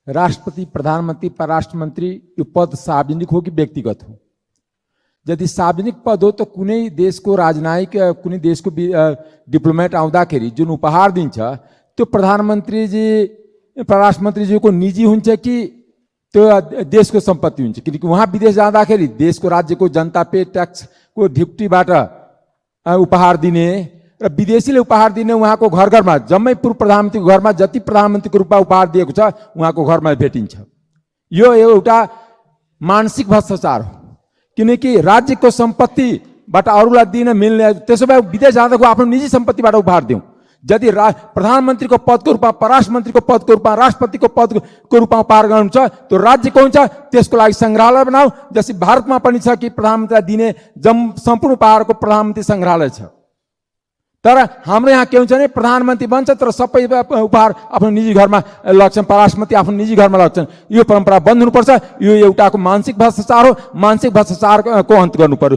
राष्ट्रपति, प्रधानमंत्री, परराष्ट्र मंत्री यो पद सार्वजनिक हो कि व्यक्तिगत हो? यदि सार्वजनिक पद हो तो कुनै देशको राजनयिक कुनै देशको डिप्लोमेट आउँदाखेरि जुन उपहार दिन्छ त्यो प्रधानमन्त्रीजी परराष्ट्र मन्त्रीजीको निजी हुन्छ कि त्यो देशको सम्पत्ति हुन्छ? किनकि उहाँ विदेश जाँदाखेरि देशको राज्यको जनता पे ट्याक्सको ढिप्टीबाट उपहार दिने र विदेशीले उपहार दिने उहाँको घर घरमा जम्मै पूर्व प्रधानमन्त्रीको घरमा जति प्रधानमन्त्रीको रूपमा उपहार दिएको छ उहाँको घरमा भेटिन्छ। यो एउटा मानसिक भ्रष्टाचार हो। किनकि राज्यको सम्पत्तिबाट अरूलाई दिन मिल्ने, त्यसो भए विदेश जाँदाको आफ्नो निजी सम्पत्तिबाट उपहार दिउँ। यदि प्रधानमन्त्रीको पदको रूपमा, परराष्ट्र मन्त्रीको पदको रूपमा, राष्ट्रपतिको पदको रूपमा उपहार गर्नुहुन्छ त्यो राज्यको हुन्छ, त्यसको लागि सङ्ग्रहालय बनाऊ। जस्तै भारतमा पनि छ कि प्रधानमन्त्रीलाई दिने सम्पूर्ण उपहारको प्रधानमन्त्री सङ्ग्रहालय छ। तर हाम्रो यहाँ के हुन्छ भने प्रधानमन्त्री बन्छ तर सबै उपहार आफ्नो निजी घरमा लग्छन्, परराष्ट्र मन्त्री आफ्नो निजी घरमा लग्छन्। यो परम्परा बन्द हुनुपर्छ। यो एउटाको मानसिक भ्रष्टाचार हो। मानसिक भ्रष्टाचारको अन्त गर्नु पर्यो।